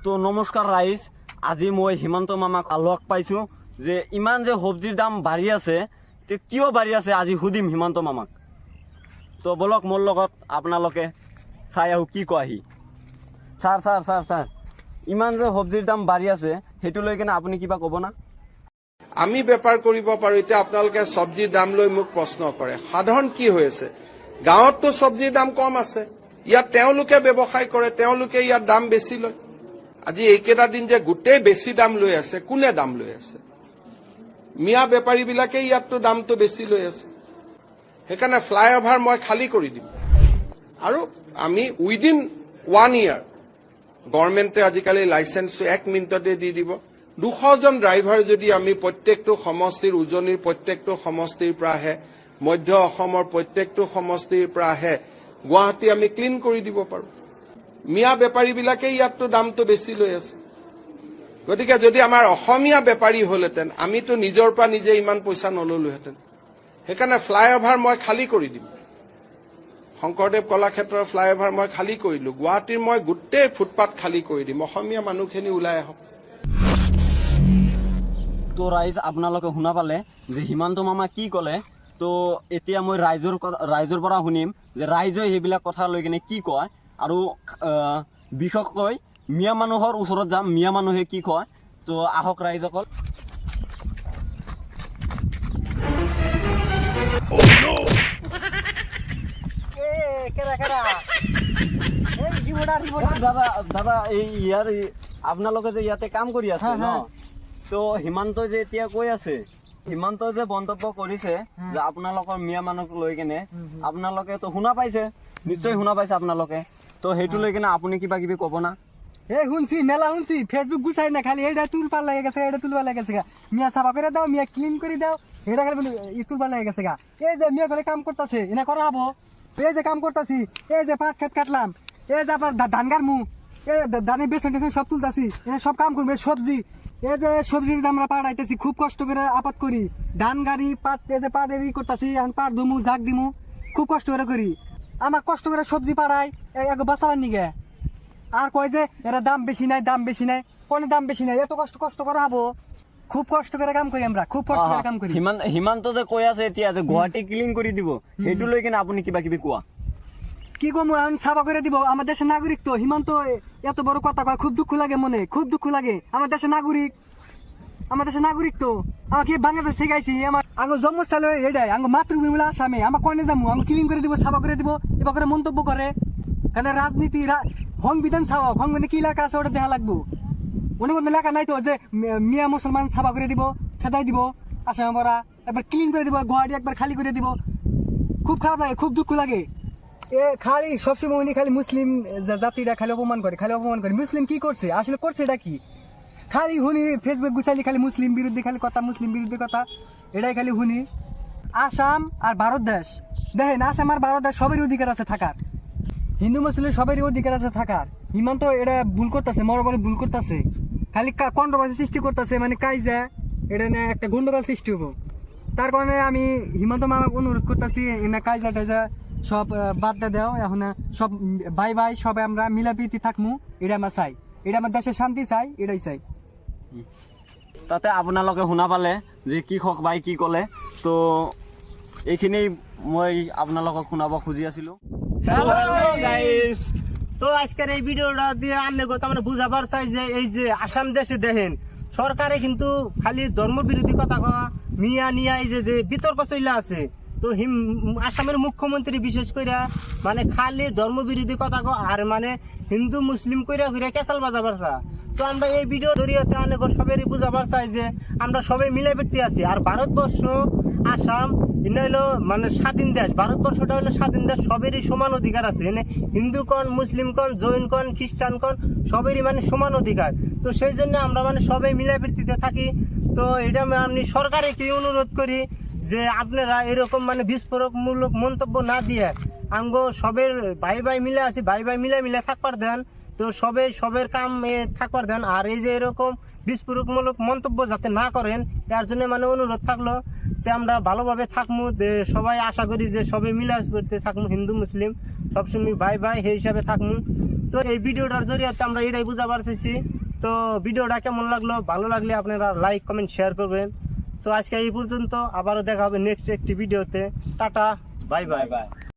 তো নমস্কাৰ ৰাইজ, আজি মই হিমন্ত মামাক লগ পাইছো যে ইমান যে সবজিৰ দাম বাঢ়ি আছে, তে কিয় বাঢ়ি আছে আজি সুধিম হিমন্ত মামাক। তো বলক মোৰ লগত আপোনালোকে চাই আহো কি কয় আহি। ছাৰ ছাৰ ছাৰ ছাৰ ইমান যে সবজিৰ দাম বাঢ়ি আছে সেইটো লৈ কিনে আপুনি কিবা ক'ব না? আমি বেপাৰ কৰিব পাৰো, এতিয়া আপোনালোকে চব্জিৰ দাম লৈ মোক প্ৰশ্ন কৰে। সাধাৰণ কি হৈ আছে, গাঁৱততো চব্জিৰ দাম কম আছে, ইয়াত তেওঁলোকে ব্যৱসায় কৰে, তেওঁলোকে ইয়াত দাম বেছি লয়। আজি এইকেইটা দিন যে গোটেই বেছি দাম লৈ আছে, কোনে দাম লৈ আছে? মিয়া বেপাৰীবিলাকে ইয়াততো দামটো বেছি লৈ আছে। সেইকাৰণে ফ্লাইঅভাৰ মই খালী কৰি দিম আৰু আমি উইদিন 1 year গভৰ্ণমেণ্টে আজিকালি লাইচেন্স 1 মিনিটতে দি দিব। 200 জন ড্ৰাইভাৰ যদি আমি প্ৰত্যেকটো সমষ্টিৰ, উজনিৰ প্ৰত্যেকটো সমষ্টিৰ পৰা আহে, মধ্য অসমৰ প্ৰত্যেকটো সমষ্টিৰ পৰা আহে, গুৱাহাটী আমি ক্লিন কৰি দিব পাৰো। মিয়া বেপাৰীবিলাকে ইয়াততো দামটো বেছি লৈ আছে। গতিকে যদি আমাৰ অসমীয়া বেপাৰী হলহেঁতেন, আমিতো নিজৰ পৰা নিজে ইমান পইচা নললোহেঁতেন। সেইকাৰণে ফ্লাইঅভাৰ মই খালী কৰি দিম। শংকৰদেৱ কলাক্ষেত্ৰৰ ফ্লাইঅভাৰ মই খালী কৰিলো, গুৱাহাটীৰ মই গোটেই ফুটপাথ খালী কৰি দিম। অসমীয়া মানুহখিনি ওলাই আহক। তো ৰাইজ আপোনালোকে শুনা পালে যে হিমন্ত মামা কি ক'লে। তো এতিয়া মই ৰাইজৰ পৰা শুনিম যে ৰাইজে সেইবিলাক কথা লৈ কিনে কি কয়, আৰু বিশেষকৈ মিয়া মানুহৰ ওচৰত যাম, মিয়া মানুহে কি কয়। তো আহক ৰাইজসকল। দাদা দাদা এই ইয়াৰ আপোনালোকে যে ইয়াতে কাম কৰি আছে ন, তো হিমন্তই যে এতিয়া কৈ আছে, হিমন্তই যে মন্তব্য কৰিছে যে আপোনালোকৰ মিয়া মানুহক লৈ কেনে, আপোনালোকে তো শুনা পাইছে, নিশ্চয় শুনা পাইছে আপোনালোকে। তো সেইটো লৈ কিনে আপুনি কিবা কিবি ক'ব না? শুনছি, মেলা শুনছি, ফেসবুক গুছাই না, খালি এটা তুলপার লাগে গেছে, এটা তুলবার লাগে গেছে গা। মিয়া সাফা করে দাও, মিয়া ক্লিন করে দাও, এটা খালি তুলবার লাগে গেছে গা। এই যে মিয়া খালি কাম করতেছে, এনে করা হবো। এই যে কাম করতেছি, এই যে পাট খেত কাটলাম, এই যে আপনার ধান গারমু, এই ধানের বেসন টেসন সব তুলতেছি, এনে সব কাম করবো। সবজি, এই যে সবজির আমরা পাট আইতেছি, খুব কষ্ট করে আপাত করি। ধান গাড়ি পাট, এই যে পাট এরি করতেছি, পাট ধুমু জাগ দিমু, খুব কষ্ট করে করি। আমার কষ্ট করে সবজি পাড়াই বাঁচাবার নিগে। আর কয় যে এরা দাম বেশি নাই, দাম বেশি নাই, কোন দাম বেশি নাই, এত কষ্ট করা হবো। খুব কষ্ট করে কাম করি আমরা, খুব কষ্ট করে কাম করি। হিমন্ত যে কৈ আছে এতিয়া যে গুৱাহাটী ক্লিন কৰি দিব, সেইটো লৈ কিনে আপুনি কিবা কিবি কোৱা। কি কম, সাফা করে দিব। আমার দেশের নাগরিক তো হিমন্ত এত বড় কথা কয়, খুব দুঃখ লাগে মনে, খুব দুঃখ লাগে। আমার দেশের নাগরিক, আমার দেশের নাগরিক তো আমাকে বাংলাদেশ থেকে আইসি, আমার আঙ্গ জন্মস্থল এটাই, আঙ্গ মাতৃভূমি আসামে। আমার কনে যাবো, আমি ক্লিন করে দিব, সাফা করে দিব, এবার করে মন্তব্য করে। কারণ রাজনীতি সংবিধান ছাওয়া, সংবিধানে কি লেখা আছে ওটা দেখা লাগবো। অনেক কোনো লেখা নাই তো যে মিয়া মুসলমান সাফা করে দিব, খেদাই দিব, আসাম আমরা একবার ক্লিন করে দিব, গুয়াহাটি একবার খালি করে দিব। খুব খারাপ লাগে, খুব দুঃখ লাগে। খালি সবসময় উনি খালি মুসলিম জাতিরা খালি অপমান করে, খালি অপমান করে। মুসলিম কি করছে, আসলে করছে এটা কি? খালি হুনি ফেসবুক গুছাইলি খালি মুসলিম বিরুদ্ধে খালি কথা, মুসলিম বিরুদ্ধে কথা, এটাই খালি হুনি। আসাম আর ভারত দেশ দেখেন, আসাম আর ভারত দেশ সবের অধিকার আছে থাকার, হিন্দু মুসলিম সবেরই অধিকার আছে থাকার। হিমন্ত এটা ভুল করতেছে, বড় ভুল করতেছে, খালি কন্ট্রোভার্সি সৃষ্টি করতেছে, মানে কাইজা এটা না একটা গন্ডগোল সৃষ্টি হবো। তার কারণে আমি হিমন্ত মামাকে অনুরোধ করতেছি, এনে কাইজা টাইজা সব বাদ দেও, এখন সব ভাই ভাই সবে আমরা মিলাপ্রীতি থাকমু, এটা আমরা চাই, এটা আমার দেশের শান্তি চাই, এটাই চাই। তাতে আপোনালোকে শুনা পালে যে কৃষক ভাই কি ক'লে। তো এইখিনি মই আপোনালোকক শুনাব খুজি আছিলো। তো আজকের এই ভিডিওটা দিয়ে আনলে আমরা বুঝাবার চাই যে এই যে আসাম দেশে দেখেন সরকারে কিন্তু খালি ধর্মবিরোধী কথা কওয়া, মিয়া নিয়া এই যে বিতর্ক চলে আছে। তো আসামের মুখ্যমন্ত্রী বিশেষ করে মানে খালি ধর্মবিরোধী কথা কও, আর মানে হিন্দু মুসলিম কইরা কইরা কেসাল বাজাবার চা। তো আমরা এই ভিডিও জরিয়াতে অনেক সবাই বুঝাবার চাই যে আমরা সবাই মিলে বেড়তে আছি। আর ভারতবর্ষ, আসাম এটা হলো মানে স্বাধীন দেশ, ভারতবর্ষটা হলো স্বাধীন দেশ, সবেরই সমান অধিকার আছে। এনে হিন্দু কন, মুসলিম কন, জৈন কন, খ্রিস্টান কন, সবেরই মানে সমান অধিকার। তো সেই জন্য আমরা মানে সবাই মিলাপ্রীতিতে থাকি। তো এটা আমি সরকারকে অনুরোধ করি যে আপনারা এরকম মানে বিস্ফোরকমূলক মন্তব্য না দিয়ে আঙ্গ সবের ভাই ভাই মিলে আছি, ভাই ভাই মিলে থাকবার দেন। তো সবের কাম থাকবার দেন। আর এই যে এরকম বিস্ফোরকমূলক মন্তব্য যাতে না করেন, এর জন্য মানে অনুরোধ থাকলো। তে আমরা ভালোভাবে থাকমু, সবাই আশা করি যে সবাই মিলে করতে থাকমু, হিন্দু মুসলিম সবসময় ভাই ভাই সেই হিসাবে থাকমু। তো এই ভিডিওটার জরিয়াতে আমরা এটাই বুঝাবার চাইছি। তো ভিডিওটা কেমন লাগলো, ভালো লাগলে আপনারা লাইক কমেন্ট শেয়ার করবেন। তো আজকে এই পর্যন্ত, আবারও দেখা হবে নেক্সট একটি ভিডিওতে। Tata, bye bye.